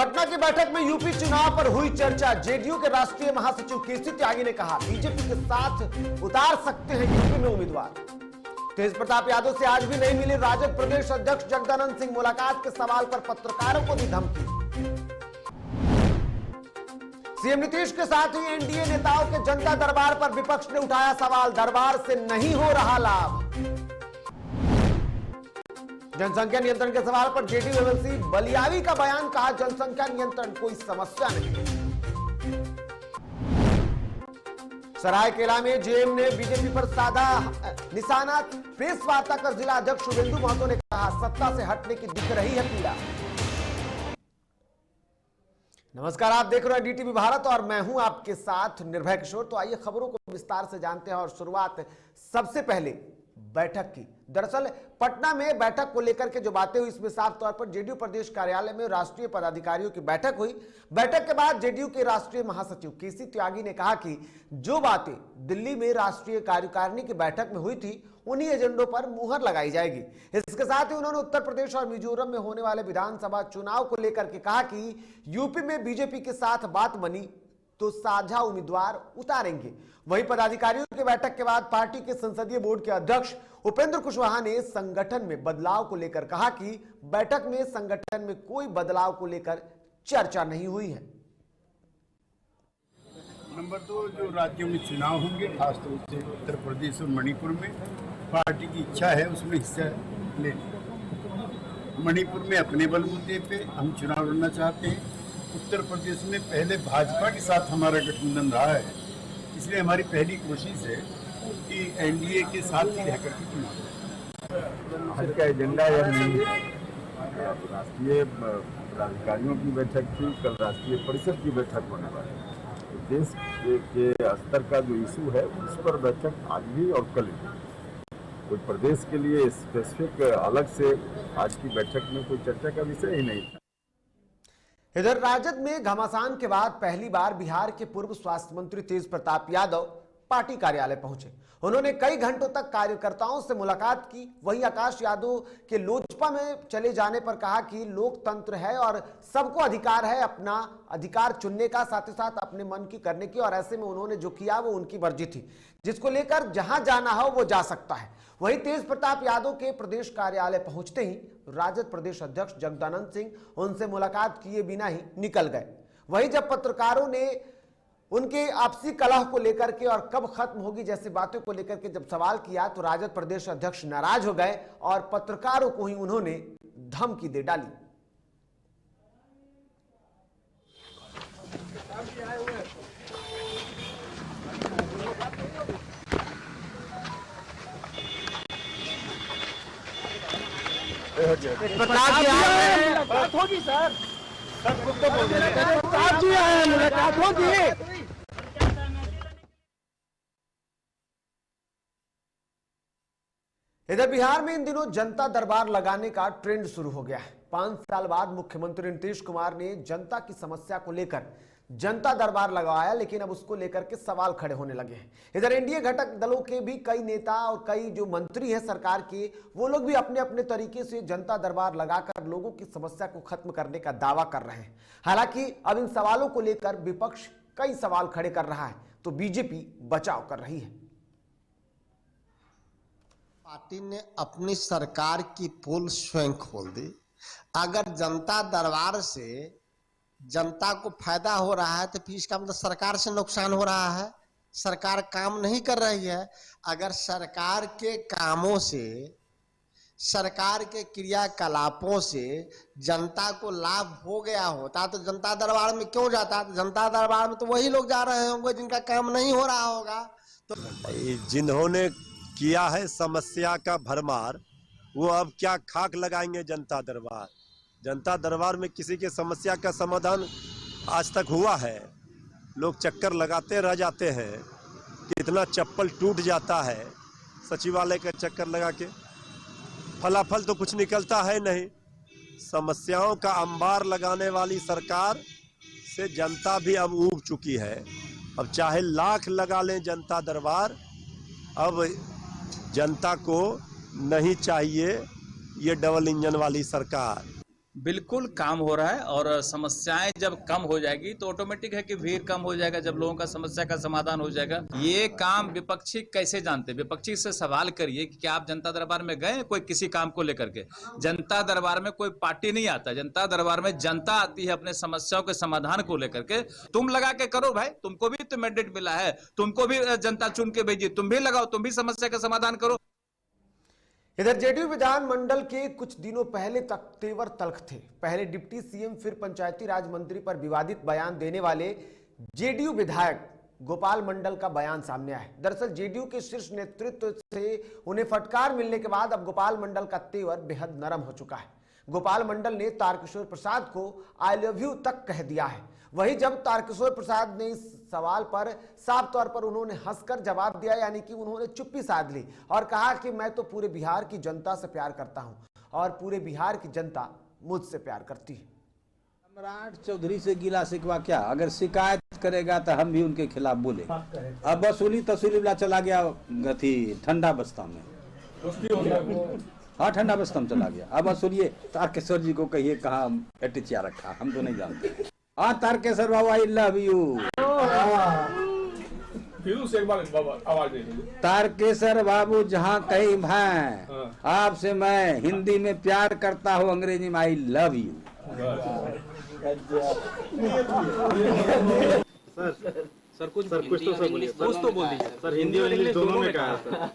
पटना की बैठक में यूपी चुनाव पर हुई चर्चा। जेडीयू के राष्ट्रीय महासचिव केसी त्यागी ने कहा बीजेपी के साथ उतार सकते हैं यूपी में उम्मीदवार। तेज प्रताप यादव से आज भी नहीं मिले राजद प्रदेश अध्यक्ष जगदानंद सिंह। मुलाकात के सवाल पर पत्रकारों को दी धमकी। सीएम नीतीश के साथ ही एनडीए नेताओं के जनता दरबार पर विपक्ष ने उठाया सवाल, दरबार से नहीं हो रहा लाभ। जनसंख्या नियंत्रण के सवाल पर जेडीयू एमएलसी बलियावी का बयान, कहा जनसंख्या नियंत्रण कोई समस्या नहीं। सरायकेला में जेएम ने बीजेपी पर साधा निशाना। प्रेस वार्ता कर जिला अध्यक्ष शुभेंदु महतो ने कहा सत्ता से हटने की दिख रही है पीड़ा। नमस्कार, आप देख रहे हैं डीटीवी भारत और मैं हूं आपके साथ निर्भय किशोर। तो आइए खबरों को विस्तार से जानते हैं और शुरुआत सबसे पहले बैठक की। दरअसल पटना में बैठक को लेकर के जो बातें हुई, इसमें साफ तौर पर जेडीयू प्रदेश कार्यालय में राष्ट्रीय पदाधिकारियों की बैठक हुई। बैठक के बाद जेडीयू के राष्ट्रीय महासचिव केसी त्यागी ने कहा कि जो बातें दिल्ली में राष्ट्रीय कार्यकारिणी की बैठक में हुई थी उन्हीं एजेंडों पर मुहर लगाई जाएगी। इसके साथ ही उन्होंने उत्तर प्रदेश और मिजोरम में होने वाले विधानसभा चुनाव को लेकर के कहा कि यूपी में बीजेपी के साथ बात बनी तो साझा उम्मीदवार उतारेंगे। वहीं पदाधिकारियों की बैठक के बाद पार्टी के संसदीय बोर्ड के अध्यक्ष उपेंद्र कुशवाहा ने संगठन में बदलाव को लेकर कहा कि बैठक में संगठन में कोई बदलाव को लेकर चर्चा नहीं हुई है। नंबर 2, जो राज्यों में चुनाव होंगे खासतौर से उत्तर प्रदेश और मणिपुर में, पार्टी की इच्छा है उसमें हिस्सा लेने। मणिपुर में अपने बलबूते पे हम चुनाव लड़ना चाहते हैं। उत्तर प्रदेश में पहले भाजपा के साथ हमारा गठबंधन रहा है, इसलिए हमारी पहली कोशिश है कि एनडीए के साथ ही रहकर के चुनाव। आज का एजेंडा यह नहीं है। राष्ट्रीय पदाधिकारियों की बैठक थी, कल राष्ट्रीय परिषद की बैठक होने वाली है। देश के स्तर का जो इशू है उस पर बैठक आज भी और कल भी। कोई प्रदेश के लिए स्पेसिफिक अलग से आज की बैठक में कोई चर्चा का विषय ही नहीं था। इधर राजद में घमासान के बाद पहली बार बिहार के पूर्व स्वास्थ्य मंत्री तेज प्रताप यादव पार्टी कार्यालय पहुंचे। उन्होंने कई घंटों तक कार्यकर्ताओं से मुलाकात की। वहीं आकाश यादव के लोजपा में चले जाने पर कहा कि लोकतंत्र है और सबको अधिकार है अपना अधिकार चुनने का, साथ ही साथ अपने मन की करने की, और ऐसे में उन्होंने जो किया वो उनकी मर्जी थी, जिसको लेकर जहां जाना हो वो जा सकता है। वहीं तेज प्रताप यादव के प्रदेश कार्यालय पहुंचते ही राजद प्रदेश अध्यक्ष जगदानंद सिंह उनसे मुलाकात किए बिना ही निकल गए। वहीं जब पत्रकारों ने उनके आपसी कलह को लेकर के और कब खत्म होगी जैसी बातों को लेकर के जब सवाल किया तो राजद प्रदेश अध्यक्ष नाराज हो गए और पत्रकारों को ही उन्होंने धमकी दे डाली। मुलाकात होगी सर, मुलाकात होगी। इधर बिहार में इन दिनों जनता दरबार लगाने का ट्रेंड शुरू हो गया है। 5 साल बाद मुख्यमंत्री नीतीश कुमार ने जनता की समस्या को लेकर जनता दरबार लगाया, लेकिन अब उसको लेकर के सवाल खड़े होने लगे हैं। इधर एनडीए घटक दलों के भी कई नेता और कई जो मंत्री हैं सरकार के, वो लोग भी अपने अपने तरीके से जनता दरबार लगाकर लोगों की समस्या को खत्म करने का दावा कर रहे हैं। हालांकि अब इन सवालों को लेकर विपक्ष कई सवाल खड़े कर रहा है तो बीजेपी बचाव कर रही है। पार्टी ने अपनी सरकार की पोल स्वयं खोल दी। अगर जनता दरबार से जनता को फायदा हो रहा है तो फिर इसका मतलब सरकार से नुकसान हो रहा है, सरकार काम नहीं कर रही है। अगर सरकार के कामों से, सरकार के क्रियाकलापों से जनता को लाभ हो गया होता तो जनता दरबार में क्यों जाता? जनता दरबार में तो वही लोग जा रहे होंगे जिनका काम नहीं हो रहा होगा। तो जिन्होंने किया है समस्या का भरमार, वो अब क्या खाक लगाएंगे जनता दरबार? जनता दरबार में किसी के समस्या का समाधान आज तक हुआ है? लोग चक्कर लगाते रह जाते हैं, कितना चप्पल टूट जाता है सचिवालय का चक्कर लगा के, फलाफल तो कुछ निकलता है नहीं। समस्याओं का अंबार लगाने वाली सरकार से जनता भी अब ऊब चुकी है। अब चाहे लाख लगा लें जनता दरबार, अब जनता को नहीं चाहिए ये डबल इंजन वाली सरकार। बिल्कुल काम हो रहा है और समस्याएं जब कम हो जाएगी तो ऑटोमेटिक है कि भीड़ कम हो जाएगा। जब लोगों का समस्या का समाधान हो जाएगा। ये काम विपक्षी कैसे जानते हैं? विपक्षी से सवाल करिए कि क्या आप जनता दरबार में गए कोई किसी काम को लेकर के? जनता दरबार में कोई पार्टी नहीं आता, जनता दरबार में जनता आती है अपने समस्याओं के समाधान को लेकर के। तुम लगा के करो भाई, तुमको भी तो मैंडेट मिला है, तुमको भी जनता चुन के भेजी, तुम भी लगाओ, तुम भी समस्या का समाधान करो। इधर जेडीयू विधानमंडल के कुछ दिनों पहले तक तेवर तल्ख थे। पहले डिप्टी सीएम फिर पंचायती राज मंत्री पर विवादित बयान देने वाले जेडीयू विधायक गोपाल मंडल का बयान सामने आया। दरअसल जेडीयू के शीर्ष नेतृत्व से उन्हें फटकार मिलने के बाद अब गोपाल मंडल का तेवर बेहद नरम हो चुका है। गोपाल मंडल ने तारकिशोर प्रसाद को आई लव यू तक कह दिया है। वहीं जब तारकिशोर प्रसाद ने इस सवाल पर साफ तौर पर उन्होंने हंसकर जवाब दिया, यानी कि उन्होंने चुप्पी साध ली और कहा कि मैं तो पूरे बिहार की जनता से प्यार करता हूं और पूरे बिहार की जनता मुझसे प्यार करती है। सम्राट चौधरी से गिला शिकवा क्या? अगर शिकायत करेगा तो हम भी उनके खिलाफ बोले। अब वसूली तसूली वाला चला गया गति ठंडा बस्ता में। हाँ, ठंडा बस्ता में चला गया। अब वसूलिए तारकेश्वर जी को कहिए कहाँ एटिचिया रखा, हम तो नहीं जानते। हाँ तारकेश्वर बाबू, आई लव यू। एक बार आवाज दे दीजिए। तारकेश्वर बाबू जहाँ कहीं मैं आपसे मैं हिंदी में प्यार करता हूँ, अंग्रेजी में आई लव यू। सर कुछ तो बोलिए, कुछ तो बोल दीजिए सर। हिंदी और इंग्लिश दोनों में कहा सर।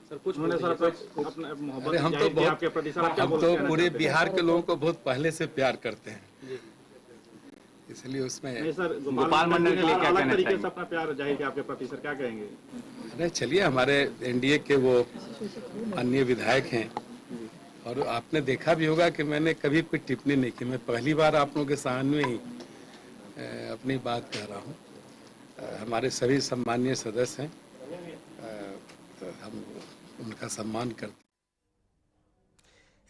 सर कुछ होने सर अपने मोहब्बत हम तो बहुत आपके प्रति सर, हम तो पूरे बिहार के लोगों को बहुत पहले से प्यार करते हैं, इसलिए उसमें सर गोपाल मंडल के लिए क्या कहना तरीके से अपना प्यार जाहिर किया आपके प्रति, सर क्या कहेंगे? अरे चलिए, हमारे एनडीए के वो अन्य विधायक हैं और आपने देखा भी होगा कि मैंने कभी कोई टिप्पणी नहीं की। मैं पहली बार आप लोगों के सामने ही अपनी बात कह रहा हूँ। हमारे सभी सम्मानीय सदस्य हैं, हम उनका सम्मान करते।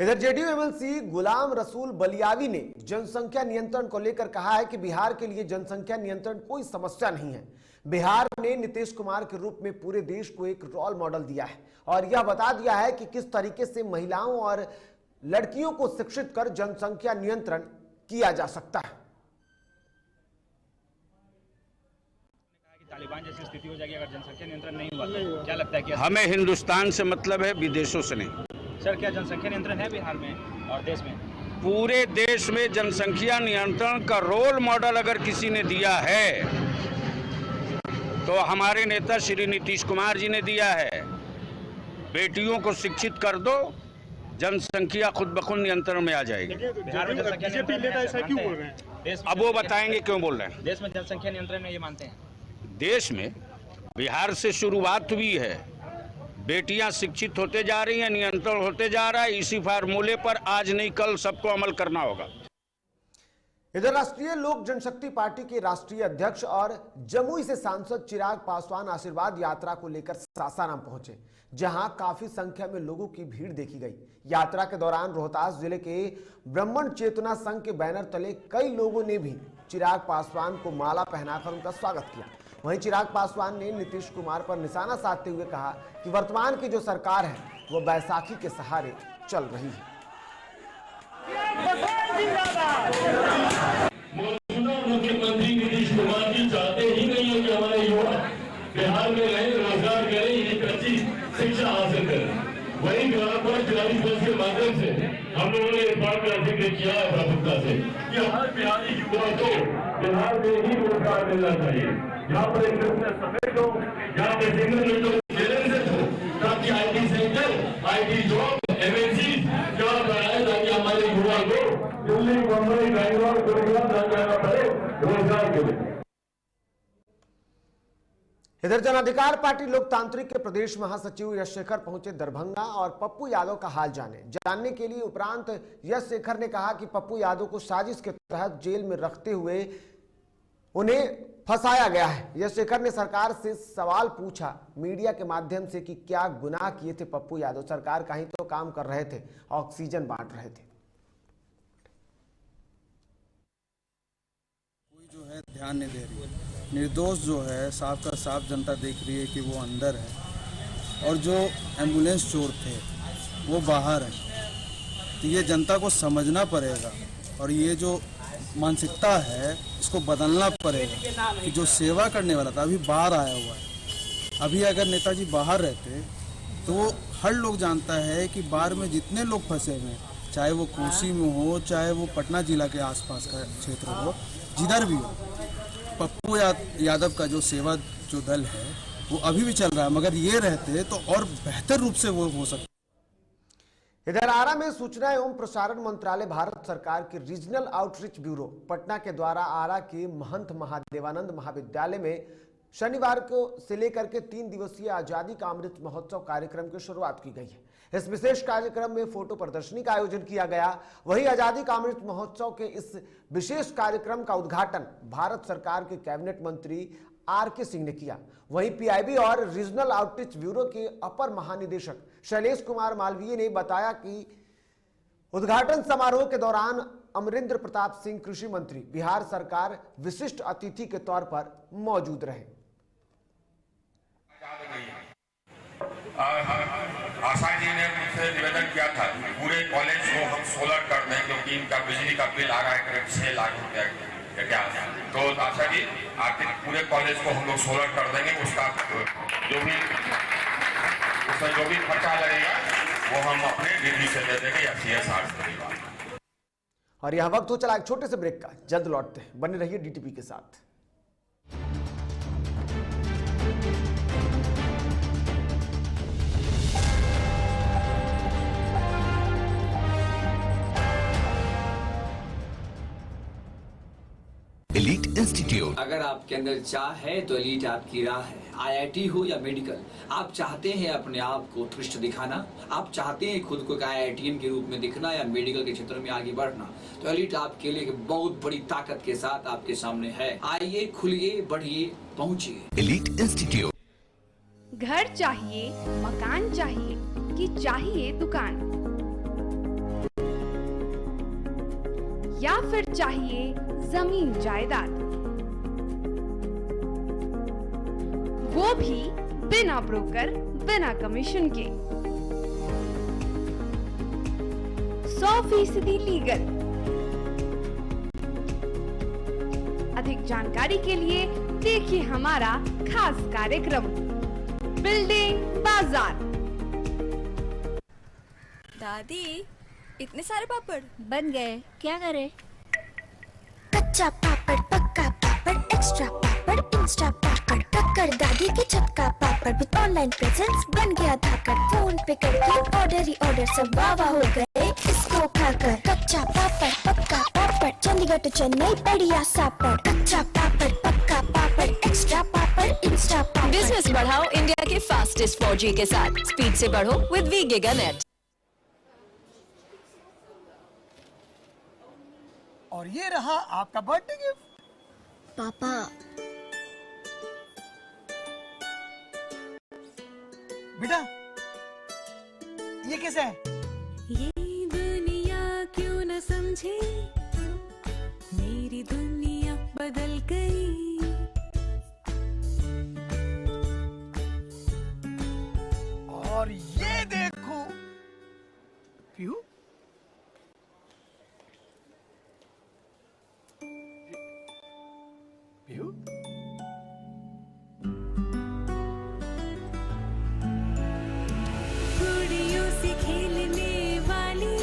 इधर जेडीयू एमएलसी गुलाम रसूल बलियावी ने जनसंख्या नियंत्रण को लेकर कहा है कि बिहार के लिए जनसंख्या नियंत्रण कोई समस्या नहीं है। बिहार ने नीतीश कुमार के रूप में पूरे देश को एक रोल मॉडल दिया है और यह बता दिया है कि किस तरीके से महिलाओं और लड़कियों को शिक्षित कर जनसंख्या नियंत्रण किया जा सकता है। तालिबान जैसी स्थिति हो जाएगी अगर जनसंख्या नियंत्रण नहीं हुआ तो क्या लगता है कि हमें हिंदुस्तान से मतलब है, विदेशों से नहीं। सर क्या जनसंख्या नियंत्रण है बिहार में और देश में? पूरे देश में जनसंख्या नियंत्रण का रोल मॉडल अगर किसी ने दिया है तो हमारे नेता श्री नीतीश कुमार जी ने दिया है। बेटियों को शिक्षित कर दो, जनसंख्या खुद ब खुद नियंत्रण में आ जाएगी। बिहार में जनसंख्या नियंत्रण, अब वो बताएंगे क्यों बोल रहे हैं। देश में जनसंख्या नियंत्रण में ये मानते हैं? देश में बिहार से शुरुआत हुई है, बेटियां शिक्षित होते जा रही हैं, नियंत्रण होते जा रहा है। इसी फार्मूले पर आज नहीं कल सबको अमल करना होगा। इधर राष्ट्रीय लोक जनशक्ति पार्टी के राष्ट्रीय अध्यक्ष और जमुई से सांसद चिराग पासवान आशीर्वाद यात्रा को लेकर सासाराम पहुंचे, जहां काफी संख्या में लोगों की भीड़ देखी गई। यात्रा के दौरान रोहतास जिले के ब्राह्मण चेतना संघ के बैनर तले कई लोगों ने भी चिराग पासवान को माला पहनाकर उनका स्वागत किया। वहीं चिराग पासवान ने नीतीश कुमार पर निशाना साधते हुए कहा कि वर्तमान की जो सरकार है वो बैसाखी के सहारे चल रही है। मौजूदा मुख्यमंत्री नीतीश कुमार जी चाहते ही नहीं है कि हमारे युवा बिहार में रहें, रोजगार करें, एक अच्छी शिक्षा हासिल करें। वही ग्राम पर 44 के माध्यम से हम लोगों ने इस बात का जिक्र किया है प्रमुखता से कि हर बिहारी युवा को बिहार में ही रोजगार मिलना चाहिए। यहाँ पर एक सफेद हो, यहाँ पे सिंगल हो, ताकि IT sector, IT job, MNC क्या बनाए ताकि हमारे युवा को दिल्ली, मुंबई, बैंगलोर, गुजरात जाना पड़े रोजगार के लिए। इधर जन अधिकार पार्टी लोकतांत्रिक के प्रदेश महासचिव यश शेखर पहुंचे दरभंगा और पप्पू यादव का हाल जानने के लिए। उपरांत यश शेखर ने कहा कि पप्पू यादव को साजिश के तहत जेल में रखते हुए उन्हें फंसाया गया है। यश शेखर ने सरकार से सवाल पूछा मीडिया के माध्यम से कि क्या गुनाह किए थे पप्पू यादव। सरकार का ही तो काम कर रहे थे, ऑक्सीजन बांट रहे थे। कोई जो है ध्यान नहीं दे रही है। निर्दोष जो है साफ का साफ जनता देख रही है कि वो अंदर है और जो एम्बुलेंस चोर थे वो बाहर हैं। तो ये जनता को समझना पड़ेगा और ये जो मानसिकता है इसको बदलना पड़ेगा कि जो सेवा करने वाला था अभी बाहर आया हुआ है। अभी अगर नेताजी बाहर रहते तो वो हर लोग जानता है कि बाहर में जितने लोग फंसे हुए हैं, चाहे वो कोसी में हो, चाहे वो पटना जिला के आसपास का क्षेत्र हो, जिधर भी हो, पप्पू यादव का जो सेवा जो दल है वो अभी भी चल रहा है, मगर ये रहते तो और बेहतर रूप से वो हो सकता। इधर आरा में सूचना एवं प्रसारण मंत्रालय भारत सरकार के रीजनल आउटरीच ब्यूरो पटना के द्वारा आरा के महंत महादेवानंद महाविद्यालय में शनिवार को से लेकर के 3 दिवसीय आजादी का अमृत महोत्सव कार्यक्रम की शुरुआत की गई है। इस विशेष कार्यक्रम में फोटो प्रदर्शनी का आयोजन किया गया। वहीं आजादी का अमृत महोत्सव के इस विशेष कार्यक्रम का उद्घाटन भारत सरकार के कैबिनेट मंत्री आर.के. सिंह ने किया। वहीं पीआईबी और रीजनल आउटरीच ब्यूरो के अपर महानिदेशक शैलेश कुमार मालवीय ने बताया कि उद्घाटन समारोह के दौरान अमरिंद्र प्रताप सिंह कृषि मंत्री बिहार सरकार विशिष्ट अतिथि के तौर पर मौजूद रहे। आशा जी ने मुझसे निवेदन किया था पूरे कॉलेज को हम सोलर कर दें क्योंकि इनका बिजली का बिल आ रहा है करीब 6 लाख रुपया क्या। तो आशा जी आखिर पूरे कॉलेज को हम लोग सोलर कर देंगे। उसका जो भी खर्चा लगेगा वो हम अपने निधि से दे देंगे या CSR से। और यह वक्त हो चला एक छोटे से ब्रेक का, जल्द लौटते हैं, बने रहिए डीटीपी के साथ। Elite institute. अगर आपके अंदर चाह है तो एलीट आपकी राह है। IIT हो या मेडिकल, आप चाहते हैं अपने आप को उत्कृष्ट दिखाना, आप चाहते हैं खुद को एक IITian के रूप में दिखना या मेडिकल के क्षेत्र में आगे बढ़ना, तो एलीट आपके लिए एक बहुत बड़ी ताकत के साथ आपके सामने है। आइए, खुलिए, बढ़िए, पहुंचिए। Elite institute. घर चाहिए, मकान चाहिए कि चाहिए दुकान, या फिर चाहिए जमीन जायदाद, वो भी बिना ब्रोकर, बिना कमीशन के, 100% लीगल। अधिक जानकारी के लिए देखिए हमारा खास कार्यक्रम बिल्डिंग बाजार। दादी, इतने सारे पापड़ बन गए, क्या करे? कच्चा पापड़, पक्का पापड़, एक्स्ट्रा पापड़, इंस्टा पापड़, टक्कर दादी के छत का पापड़ विद ऑनलाइन प्रेजेंस बन गया धाकड़। फोन पे करके ऑर्डर ही ऑर्डर, सब वाह हो गए इसको खाकर। कच्चा पापड़, पक्का पापड़, चंडीगढ़ टू चेन्नई बढ़िया सापड़। कच्चा पापड़, पक्का पापड़, एक्स्ट्रा पापड़, इंस्टा पापड़। बिजनेस बढ़ाओ इंडिया के फास्टेस्ट 4G के साथ, स्पीड से बढ़ो विद वी गिगानेट। और ये रहा आपका बर्थडे गिफ्ट। पापा, बेटा ये कैसा है? ये दुनिया क्यों न समझे, मेरी दुनिया बदल गई। और ये देखो पीहू, पीहू गुड़ियों से खेलने वाली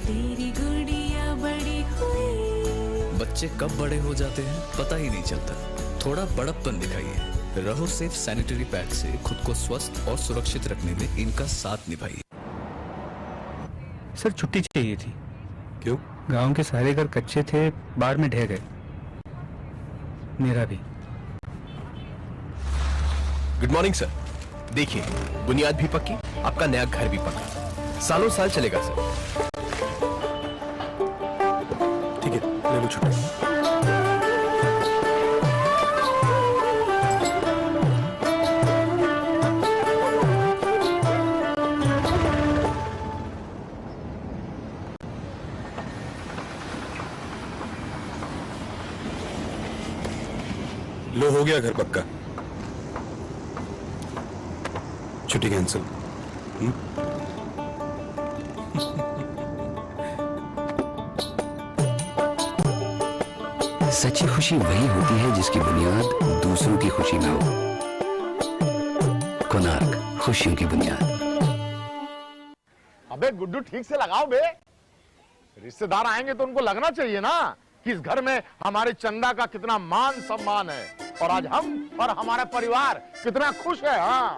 तेरी गुड़िया बड़ी हुई। बच्चे कब बड़े हो जाते हैं पता ही नहीं चलता। थोड़ा बड़प्पन दिखाइए। रहो सेफ सैनिटरी पैड से खुद को स्वस्थ और सुरक्षित रखने में इनका साथ निभाइए। सर छुट्टी चाहिए थी। क्यों? गांव के सारे घर कच्चे थे, बाढ़ में ढह गए। मेरा भी। Good morning sir. देखिए, बुनियाद भी पक्की, आपका नया घर भी पक्का, सालों साल चलेगा सर। ठीक है, ले लो छुट्टी। लो, हो गया घर पक्का। छुट्टी कैंसिल। सच्ची खुशी वही होती है जिसकी बुनियाद दूसरों की खुशी में हो। कोणार्क, खुशियों की बुनियाद। अबे गुड्डू ठीक से लगाओ बे, रिश्तेदार आएंगे तो उनको लगना चाहिए ना कि इस घर में हमारे चंदा का कितना मान सम्मान है और आज हम और हमारा परिवार कितना खुश है। हाँ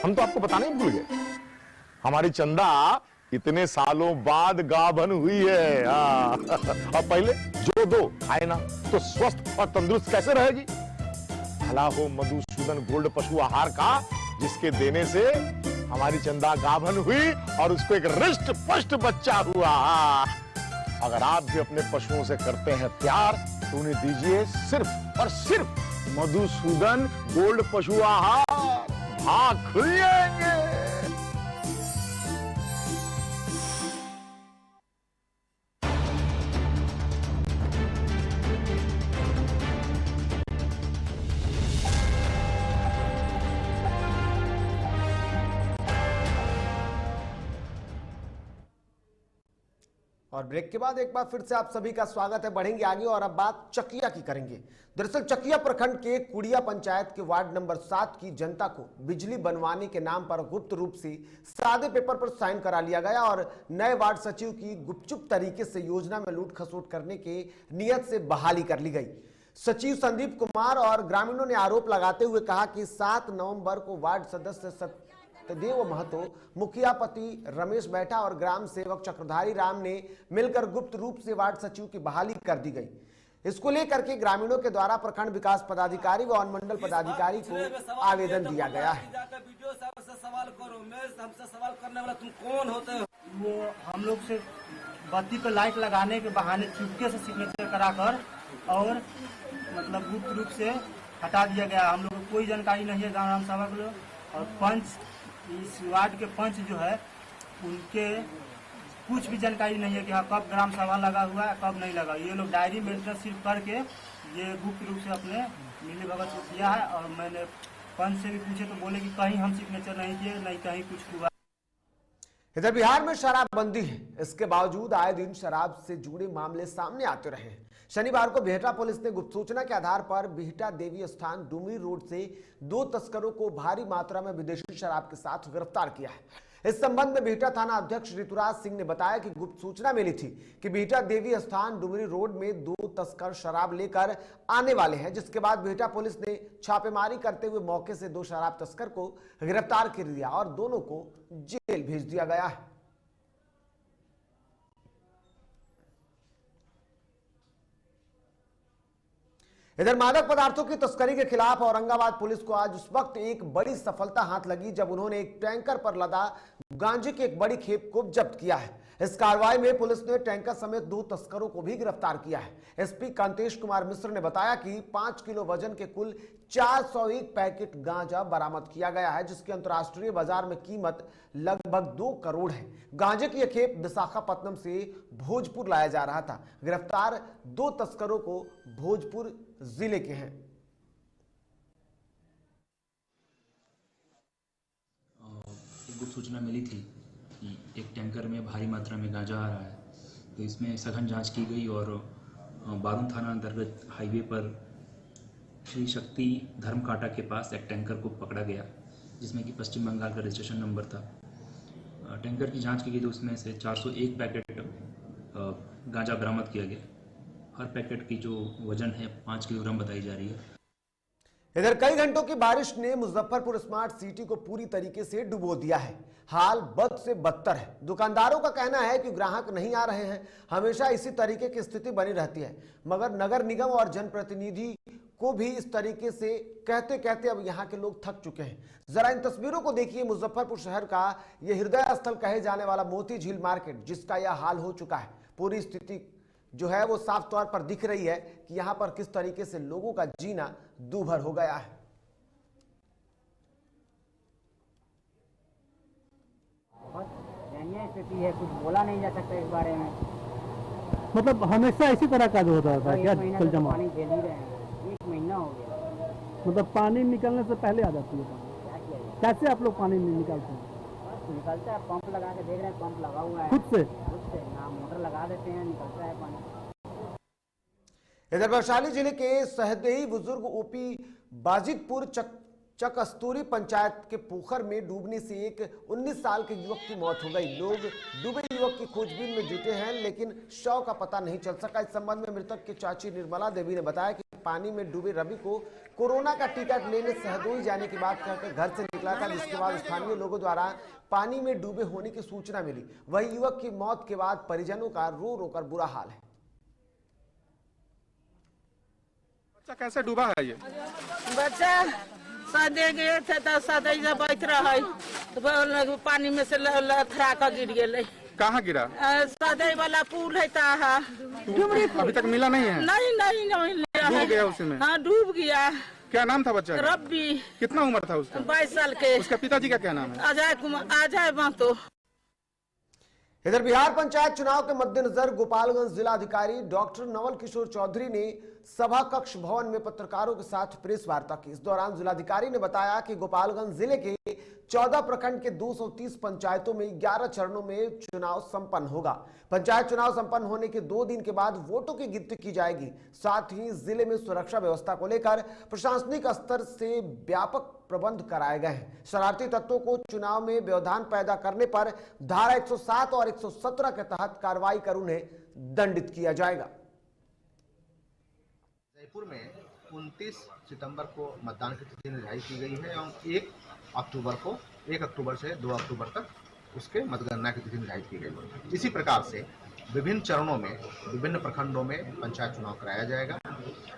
हम तो आपको बताने ही भूल गए, हमारी चंदा इतने सालों बाद गाभन हुई है। और पहले जो दो खाए ना तो स्वस्थ और तंदुरुस्त कैसे रहेगी। भला हो मधुसूदन गोल्ड पशु आहार का, जिसके देने से हमारी चंदा गाभन हुई और उसको एक रिष्ट पुष्ट बच्चा हुआ। अगर आप भी अपने पशुओं से करते हैं प्यार तो उन्हें दीजिए सिर्फ और सिर्फ मधुसूदन गोल्ड पशु आहार, भाग खुल जाएंगे। और ब्रेक के बाद एक बार फिर से आप सभी का स्वागत है। बढ़ेंगे आगे और अब बात चकिया की करेंगे। दरअसल चकिया प्रखंड के कुड़िया पंचायत के वार्ड नंबर 7 की जनता को बिजली बनवाने के नाम पर गुप्त रूप से सादे पेपर पर साइन करा लिया गया और नए वार्ड सचिव की गुपचुप तरीके से योजना में लूट खसोट करने के नियत से बहाली कर ली गई। सचिव संदीप कुमार और ग्रामीणों ने आरोप लगाते हुए कहा कि 7 नवंबर को वार्ड सदस्य सत्यदेव महतो, मुखिया पति रमेश बैठा और ग्राम सेवक चक्रधारी राम ने मिलकर गुप्त रूप से वार्ड सचिव की बहाली कर दी गई। इसको लेकर के ग्रामीणों के द्वारा प्रखंड विकास पदाधिकारी व अनुमंडल पदाधिकारी को आवेदन दिया गया है। सवाल करो, मैं हमसे सवाल करने वाला तुम कौन होते हो? वो हम लोग से बत्ती को लाइट लगाने के बहाने चुपके से सिग्नेचर कराकर और मतलब गुप्त रूप से हटा दिया गया। हम लोग को कोई जानकारी नहीं है ग्राम सभा को। और पंच, इस वार्ड के पंच जो है उनके कुछ भी जानकारी नहीं है कि हाँ कब ग्राम सभा लगा हुआ है कब नहीं लगा। ये लोग डायरी मेंटेन सिर्फ करके ये गुप्त रूप से अपने मिली भगत को किया है। और मैंने पंच से भी पूछे तो बोले कि कहीं हम सिग्नेचर नहीं किए, नहीं कहीं कुछ हुआ। इधर बिहार में शराबबंदी है, इसके बावजूद आए दिन शराब से जुड़े मामले सामने आते रहे हैं। शनिवार को बिहटा पुलिस ने गुप्त सूचना के आधार पर बिहटा देवी स्थान डुमरी रोड से 2 तस्करों को भारी मात्रा में विदेशी शराब के साथ गिरफ्तार किया है। इस संबंध में बिहटा थाना अध्यक्ष ऋतुराज सिंह ने बताया कि गुप्त सूचना मिली थी कि बिहटा देवी स्थान डुमरी रोड में 2 तस्कर शराब लेकर आने वाले हैं, जिसके बाद बिहटा पुलिस ने छापेमारी करते हुए मौके से 2 शराब तस्कर को गिरफ्तार कर लिया और दोनों को जेल भेज दिया गया है। इधर मादक पदार्थों की तस्करी के खिलाफ औरंगाबाद पुलिस को आज उस वक्त एक बड़ी सफलता हाथ लगी जब उन्होंने एक टैंकर पर लदा गांजे की एक बड़ी खेप को जब्त किया है। इस कार्रवाई में पुलिस ने टैंकर समेत 2 तस्करों को भी गिरफ्तार किया है। एसपी कांतेश कुमार मिश्र ने बताया कि 5 किलो वजन के कुल 401 पैकेट गांजा बरामद किया गया है, जिसकी अंतर्राष्ट्रीय बाजार में कीमत लगभग 2 करोड़ है। गांजे की यह खेप विशाखापट्टनम से भोजपुर लाया जा रहा था। गिरफ्तार 2 तस्करों को भोजपुर जिले के हैं। गुप्त सूचना मिली थी कि एक टैंकर में भारी मात्रा में गांजा आ रहा है, तो इसमें सघन जांच की गई और बारूण थाना अंतर्गत हाईवे पर श्री शक्ति धर्म कांटा के पास एक टैंकर को पकड़ा गया, जिसमें कि पश्चिम बंगाल का रजिस्ट्रेशन नंबर था। टैंकर की जांच की गई तो उसमें से 401 पैकेट गांजा बरामद किया गया। हर पैकेट की जो वजन है 5 किलोग्राम बताई जा रही है। इधर कई घंटों की बारिश ने मुजफ्फरपुर स्मार्ट सिटी को पूरी तरीके से डुबो दिया है। हाल बद से बदतर है। दुकानदारों का कहना है कि ग्राहक नहीं आ रहे हैं, हमेशा इसी तरीके की स्थिति बनी रहती है। मगर नगर निगम और जनप्रतिनिधि को भी इस तरीके से कहते कहते अब यहाँ के लोग थक चुके हैं। जरा इन तस्वीरों को देखिए। मुजफ्फरपुर शहर का यह हृदय स्थल कहे जाने वाला मोती झील मार्केट, जिसका यह हाल हो चुका है। पूरी स्थिति जो है वो साफ तौर पर दिख रही है कि यहाँ पर किस तरीके से लोगों का जीना दूभर हो गया है। बहुत दयनीय स्थिति है, कुछ बोला नहीं जा सकता इस बारे में। मतलब हमेशा इसी तरह का जो होता था क्या? जल जमा पानी झेल ही रहे हैं, 1 महीना हो गया। मतलब पानी निकलने से पहले आ जाती है। क्या किया जाए? कैसे आप लोग पानी निकालते हैं? निकलता है, पंप लगा के देख रहे हैं, पंप लगा हुआ है खुद से ना, मोटर लगा देते हैं, निकलता है पानी। इधर वैशाली जिले के सहदेई बुजुर्ग ओपी बाजिदपुर चकस्तूरी पंचायत के पोखर में डूबने से एक 19 साल के युवक की मौत हो गई। लोग डूबे युवक की खोजबीन में जुटे हैं, लेकिन शव का पता नहीं चल सका। इस संबंध में मृतक की चाची निर्मला देवी ने बताया कि पानी में डूबे रवि को कोरोना का टीका लेने सहदोई जाने की बात कहकर घर से निकला था, जिसके बाद स्थानीय लोगों द्वारा पानी में डूबे होने की सूचना मिली। वही युवक की मौत के बाद परिजनों का रो रो कर बुरा हाल है। बच्चा कैसे डूबा है? ये बच्चा सदे गए थे तो सदे से बैठ रहे तो पानी में से लथरा कर गिर गए। कहाँ गिरा? सदे वाला पुल है अभी तक मिला नहीं है? नहीं डूब गया उसमें? हाँ, डूब गया। क्या नाम था बच्चा? रब्बी। कितना उम्र था उसका? 22 साल के। उसका पिताजी का क्या नाम है? अजय कुमार, अजय महतो। इधर बिहार पंचायत चुनाव के मद्देनजर गोपालगंज जिलाधिकारी डॉक्टर नवल किशोर चौधरी ने सभा कक्ष भवन में पत्रकारों के साथ प्रेस वार्ता की। इस दौरान जिलाधिकारी ने बताया कि गोपालगंज जिले के 14 प्रखंड के 230 पंचायतों में 11 चरणों में चुनाव संपन्न होगा। पंचायत चुनाव संपन्न होने के 2 दिन के बाद वोटों की गिनती की जाएगी। साथ ही जिले में सुरक्षा व्यवस्था को लेकर प्रशासनिक स्तर से व्यापक प्रबंध कराए गए हैं। शरारती तत्वों को चुनाव में व्यवधान पैदा करने पर धारा 107 और 117 के तहत कार्रवाई कर उन्हें दंडित किया जाएगा। जयपुर में 29 सितंबर को मतदान की तिथि निर्धारित की गई है एवं 1 अक्टूबर से 2 अक्टूबर तक उसके मतगणना की तिथि निर्धारित की गई है। इसी प्रकार से विभिन्न चरणों में विभिन्न प्रखंडों में पंचायत चुनाव कराया जाएगा,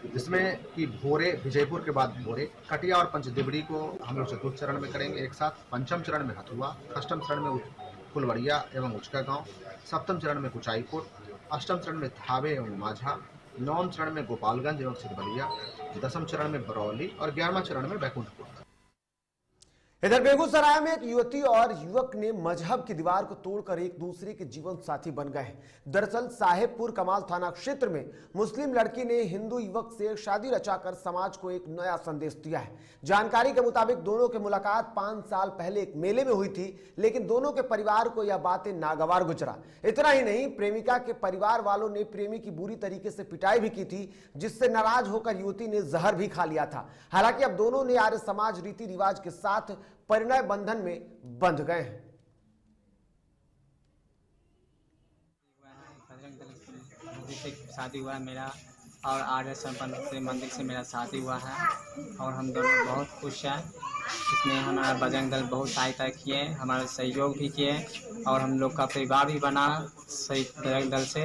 जिसमें कि भोरे, विजयपुर के बाद भोरे, कटिया और पंचदेवड़ी को हम लोग चतुर्थ चरण में करेंगे एक साथ। पंचम चरण में हथुआ, अष्टम चरण में फुलवड़िया एवं उचका गांव, सप्तम चरण में कुचाईकोट, अष्टम चरण में थावे एवं माझा, नवम चरण में गोपालगंज एवं सिद्धबलिया, 10वें चरण में बरौली और 11वें चरण में बैकुंठपुर। इधर बेगूसराय में एक युवती और युवक ने मजहब की दीवार को तोड़कर एक दूसरे के जीवन साथी बन गए। दरअसल साहेबपुर कमाल थाना क्षेत्र में मुस्लिम लड़की ने हिंदू युवक से शादी रचाकर समाज को एक नया संदेश दिया है। जानकारी के मुताबिक दोनों की मुलाकात 5 साल पहले एक मेले में हुई थी, लेकिन दोनों के परिवार को यह बातें नागवार गुजरा। इतना ही नहीं, प्रेमिका के परिवार वालों ने प्रेमी की बुरी तरीके से पिटाई भी की थी, जिससे नाराज होकर युवती ने जहर भी खा लिया था। हालांकि अब दोनों ने आर्य समाज रीति रिवाज के साथ परिणय बंधन में बंध गए हैं। से शादी हुआ है मेरा और आर्य संपन्न से मंदिर से मेरा शादी हुआ है और हम दोनों बहुत खुश हैं। इसमें हमारा बजरंग दल बहुत सहायता किए, हमारा सहयोग भी किए और हम लोग का परिवार भी बना। सही बजरंग दल से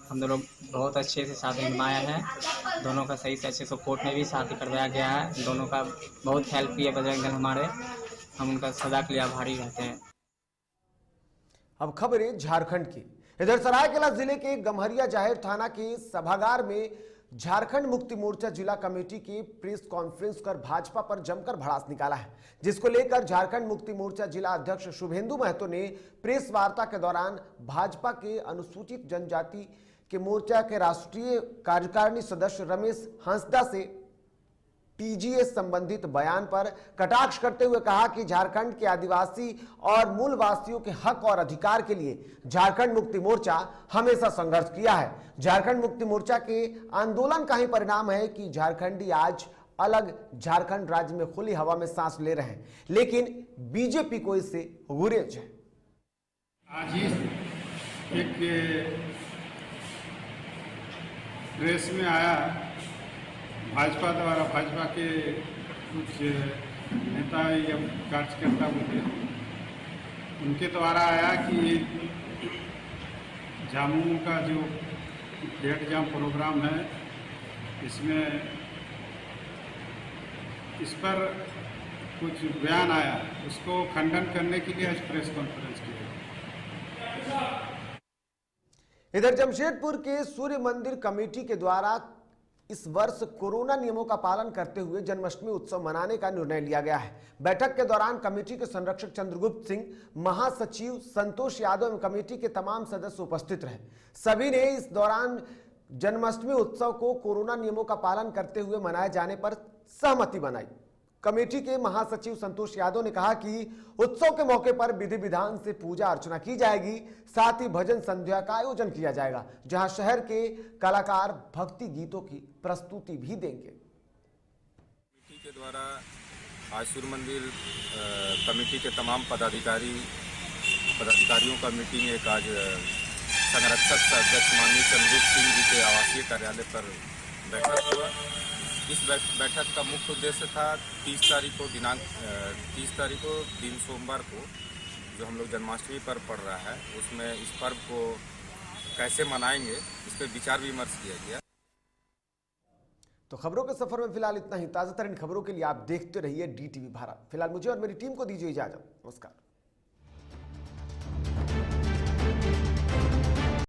हम दोनों बहुत अच्छे से शादी निभाया है। दोनों का सही से अच्छे से कोर्ट में भी शादी करवाया गया है। दोनों का बहुत हेल्प किया बजरंग दल हमारे, हम उनका सदा के लिए आभारी रहते हैं। अब खबरें झारखंड की। इधर सरायकेला जिले के गम्हरिया जाहिर थाना के सभागार में झारखंड मुक्ति मोर्चा जिला कमेटी की प्रेस कॉन्फ्रेंस कर भाजपा पर जमकर भड़ास निकाला है, जिसको लेकर झारखंड मुक्ति मोर्चा जिला अध्यक्ष शुभेंदु महतो ने प्रेस वार्ता के दौरान भाजपा के अनुसूचित जनजाति के मोर्चा के राष्ट्रीय कार्यकारिणी सदस्य रमेश हंसदा से टीजीएस संबंधित बयान पर कटाक्ष करते हुए कहा कि झारखंड के आदिवासी और मूल वासियों के हक और अधिकार के लिए झारखंड मुक्ति मोर्चा हमेशा संघर्ष किया है। झारखंड मुक्ति मोर्चा के आंदोलन का ही परिणाम है कि झारखंडी आज अलग झारखंड राज्य में खुली हवा में सांस ले रहे हैं, लेकिन बीजेपी को इससे गुरेज है। आज ही एक प्रेस में आया भाजपा द्वारा, भाजपा के कुछ नेता या कार्यकर्ता बोले, उनके द्वारा आया कि जामुन का जो गेट जाम प्रोग्राम है, इसमें इस पर कुछ बयान आया, उसको खंडन करने के लिए आज प्रेस कॉन्फ्रेंस की। इधर जमशेदपुर के सूर्य मंदिर कमेटी के द्वारा इस वर्ष कोरोना नियमों का पालन करते हुए जन्माष्टमी उत्सव मनाने का निर्णय लिया गया है। बैठक के दौरान कमेटी के संरक्षक चंद्रगुप्त सिंह, महासचिव संतोष यादव एवं कमेटी के तमाम सदस्य उपस्थित रहे। सभी ने इस दौरान जन्माष्टमी उत्सव को कोरोना नियमों का पालन करते हुए मनाए जाने पर सहमति बनाई। कमेटी के महासचिव संतोष यादव ने कहा कि उत्सव के मौके पर विधि विधान से पूजा अर्चना की जाएगी, साथ ही भजन संध्या का आयोजन किया जाएगा, जहां शहर के कलाकार भक्ति गीतों की प्रस्तुति भी देंगे। कमेटी के द्वारा आज सूर्य मंदिर कमेटी के तमाम पदाधिकारियों का मीटिंग एक आज संरक्षक अध्यक्ष माननीय चंद्ररूप सिंह जी के आवासीय कार्यालय पर बैठक हुआ। इस बैठक का मुख्य उद्देश्य था 30 तारीख को दिन सोमवार को जो हम लोग जन्माष्टमी पर्व पड़ रहा है, उसमें इस पर्व को कैसे मनाएंगे इस पर विचार विमर्श किया गया। तो खबरों के सफर में फिलहाल इतना ही। ताज़ा तरीन खबरों के लिए आप देखते रहिए DTV भारत। फिलहाल मुझे और मेरी टीम को दीजिए इजाजत। नमस्कार।